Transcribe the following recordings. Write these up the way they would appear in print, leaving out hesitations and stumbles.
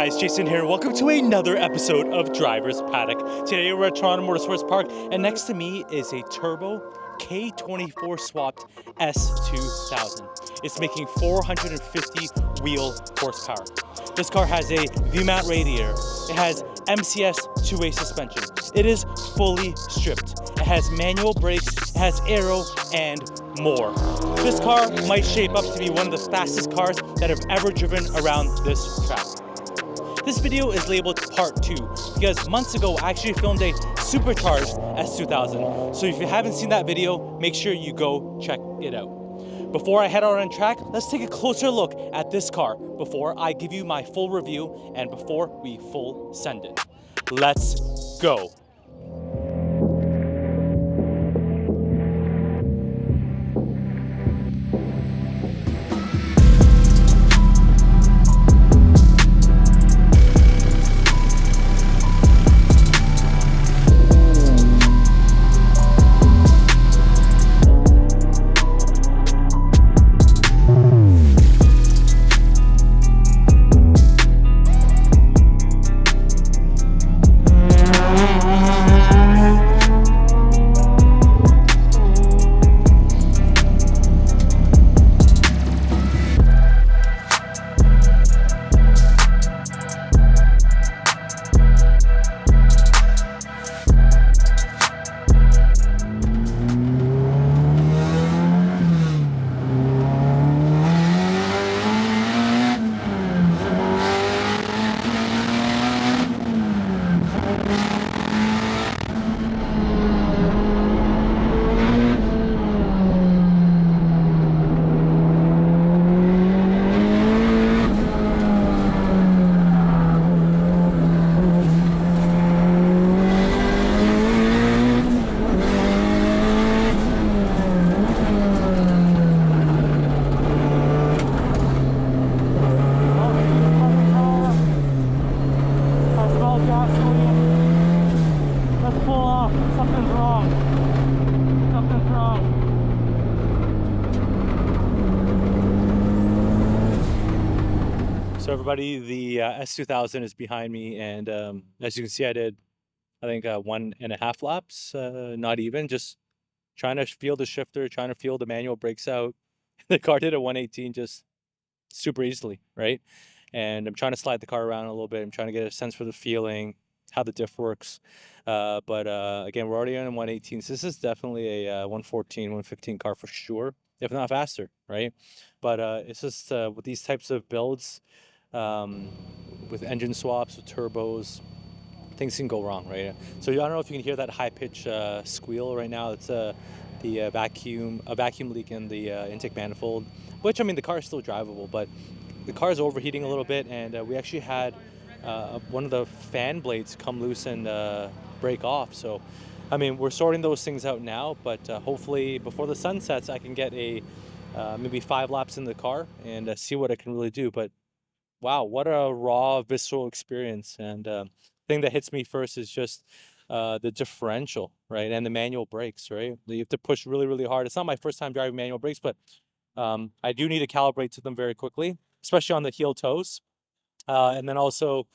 guys, Jason here. Welcome to another episode of Driver's Paddock. Today we're at Toronto Motorsports Park, and next to me is a turbo K24 swapped S2000. It's making 450 wheel horsepower. This car has a V-mount radiator. It has MCS two-way suspension. It is fully stripped. It has manual brakes, it has aero, and more. This car might shape up to be one of the fastest cars that have ever driven around this track. This video is labeled part 2 because months ago I actually filmed a supercharged S2000. So if you haven't seen that video, make sure you go check it out. Before I head out on track, let's take a closer look at this car before I give you my full review and before we full send it. Let's go. So everybody, the S2000 is behind me, and as you can see, I did, I think, 1.5 laps, not even, just trying to feel the shifter, trying to feel the manual brakes out. The car did a 118 just super easily, right? And I'm trying to slide the car around a little bit. I'm trying to get a sense for the feeling, how the diff works. But again, we're already on 118, so this is definitely a 114, 115 car for sure, if not faster, right? But it's just with these types of builds, with engine swaps, with turbos, things can go wrong, right? So I don't know if you can hear that high-pitched squeal right now. It's a vacuum leak in the intake manifold, which, I mean, the car is still drivable, but the car is overheating a little bit, and we actually had one of the fan blades come loose and break off. So, I mean, we're sorting those things out now, but hopefully before the sun sets, I can get a maybe 5 laps in the car and see what I can really do. But wow, what a raw, visceral experience. And thing that hits me first is just the differential, right? And the manual brakes, right? You have to push really, really hard. It's not my first time driving manual brakes, but I do need to calibrate to them very quickly, especially on the heel toes. And then also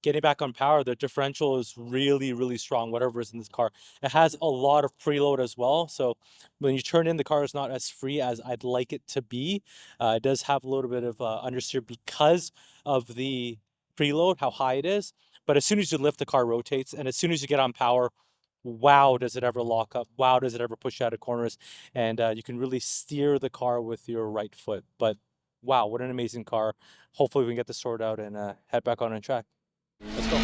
getting back on power, the differential is really, really strong, whatever is in this car. It has a lot of preload as well. So when you turn in, the car is not as free as I'd like it to be. It does have a little bit of understeer because of the preload, how high it is. But as soon as you lift, the car rotates. And as soon as you get on power, wow, does it ever lock up? Wow, does it ever push out of corners? And you can really steer the car with your right foot. But wow, what an amazing car. Hopefully we can get this sorted out and head back on track. Let's go.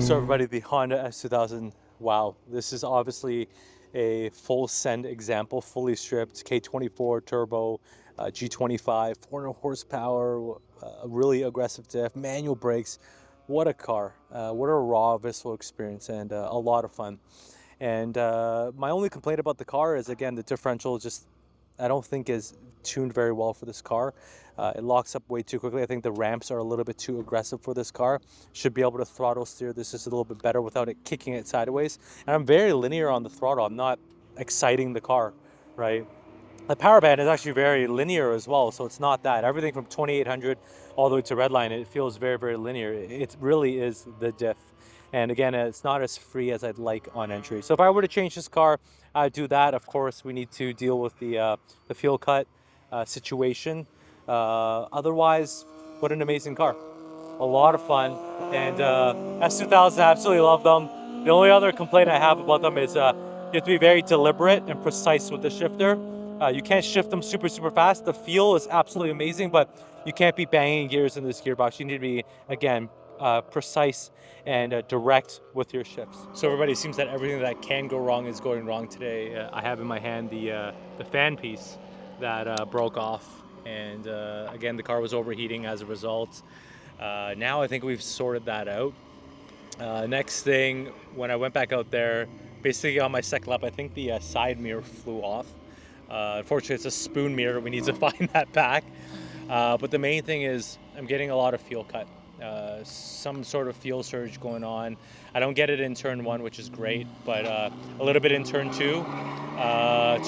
So everybody, the Honda S2000, wow, this is obviously a full send example, fully stripped, K24 turbo, G25, 400 horsepower, really aggressive diff, manual brakes. What a car, what a raw, visceral experience, and a lot of fun. And my only complaint about the car is, again, the differential just, I don't think is tuned very well for this car. It locks up way too quickly. I think the ramps are a little bit too aggressive for this car. Should be able to throttle steer this just a little bit better without it kicking it sideways. And I'm very linear on the throttle. I'm not exciting the car, right? The power band is actually very linear as well, so it's not that. Everything from 2800 all the way to redline, it feels very, very linear. It really is the diff. And again, it's not as free as I'd like on entry. So if I were to change this car, I'd do that. Of course, we need to deal with the fuel cut situation. Otherwise, what an amazing car. A lot of fun. And S2000, I absolutely love them. The only other complaint I have about them is you have to be very deliberate and precise with the shifter. You can't shift them super, super fast. The feel is absolutely amazing, but you can't be banging gears in this gearbox. You need to be, again, precise and direct with your shifts. So everybody, seems that everything that can go wrong is going wrong today. I have in my hand the fan piece that broke off, and again, the car was overheating as a result. Now I think we've sorted that out. Next thing, when I went back out there, basically on my second lap, I think the side mirror flew off. Unfortunately, it's a spoon mirror. We need to find that back. But the main thing is I'm getting a lot of fuel cut. Some sort of fuel surge going on. I don't get it in turn 1, which is great, but a little bit in turn 2,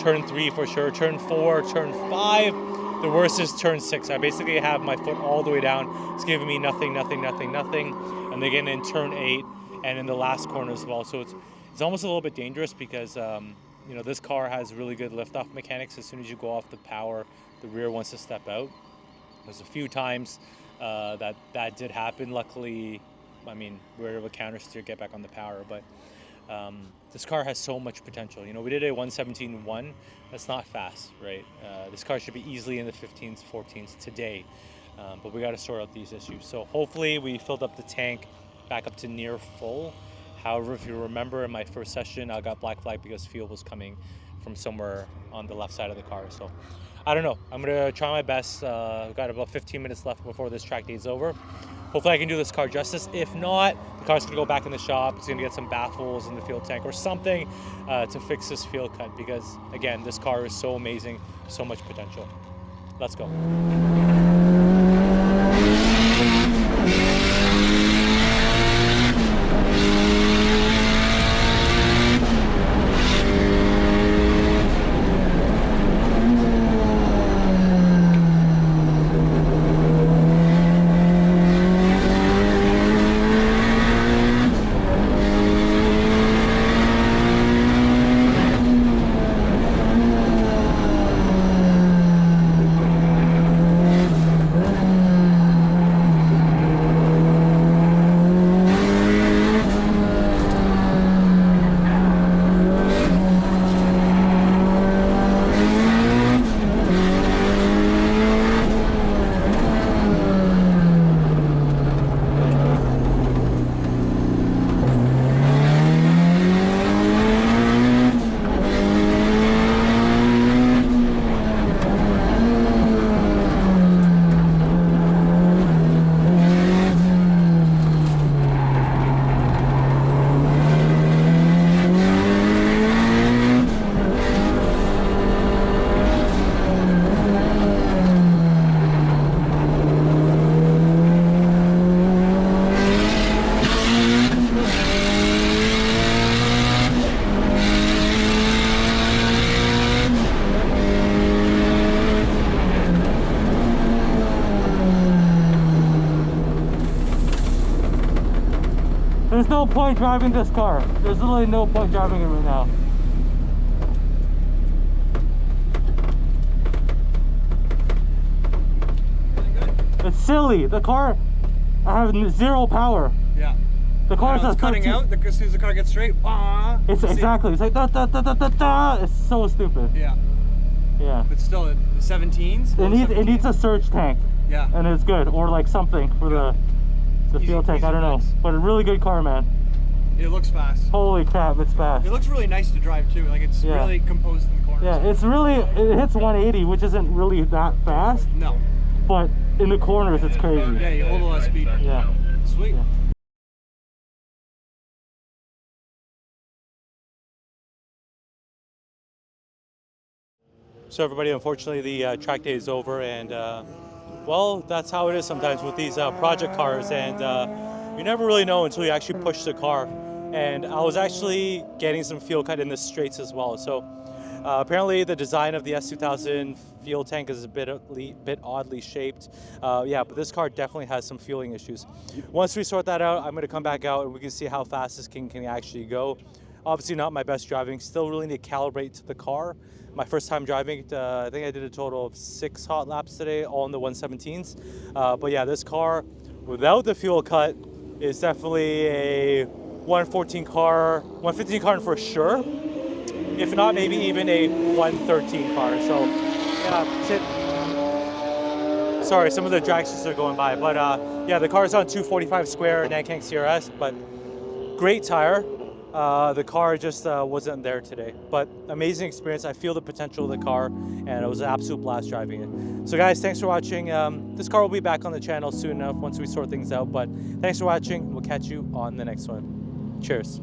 turn 3 for sure, turn 4, turn 5. The worst is turn 6. I basically have my foot all the way down. It's giving me nothing, nothing, nothing, nothing. And again in turn 8 and in the last corner as well. So it's almost a little bit dangerous because you know, this car has really good liftoff mechanics. As soon as you go off the power, the rear wants to step out. There's a few times that did happen. Luckily, I mean, we were able to counter steer, get back on the power, but this car has so much potential. You know, we did a 117.1. That's not fast, right? This car should be easily in the 15s, 14s today, but we got to sort out these issues. So hopefully we filled up the tank back up to near full. However, if you remember in my first session, I got black flag because fuel was coming from somewhere on the left side of the car. So I don't know. I'm gonna try my best. I've got about 15 minutes left before this track day is over. Hopefully I can do this car justice. If not, the car's gonna go back in the shop. It's gonna get some baffles in the fuel tank or something to fix this fuel cut, because again, this car is so amazing, so much potential. Let's go. There's no point driving this car. There's literally no point driving it right now. It's silly. The car, I have zero power. Yeah. The car's it's cutting out. As soon as the car gets straight, it's exactly. It's like da da da da da da. It's so stupid. Yeah. Yeah. But still, the 17s. It needs a surge tank. Yeah. And it's good, or like something for the fuel tank. I don't know, but a really good car, man. It looks fast. Holy crap, it's fast. It looks really nice to drive too. Like it's really composed in the corners. Yeah, it hits 180, which isn't really that fast. No. But in the corners, it's crazy. Yeah, you hold a lot of speed. Yeah. Sweet. Yeah. So everybody, unfortunately the track day is over, and well, that's how it is sometimes with these project cars, and you never really know until you actually push the car. And I was actually getting some fuel cut in the straights as well. So apparently the design of the S2000 fuel tank is a bit oddly shaped. Yeah, but this car definitely has some fueling issues. Once we sort that out, I'm going to come back out and we can see how fast this thing can actually go. Obviously not my best driving, still really need to calibrate to the car. My first time driving it, I think I did a total of 6 hot laps today, all in the 117s. But yeah, this car, without the fuel cut, is definitely a 115 car for sure. If not, maybe even a 113 car. So yeah, sorry, some of the dragsters are going by. But yeah, the car's on 245 square Nankang CRS, but great tire. The car just wasn't there today, but amazing experience. I feel the potential of the car, and it was an absolute blast driving it. So guys, thanks for watching. This car will be back on the channel soon enough once we sort things out, but thanks for watching. We'll catch you on the next one. Cheers.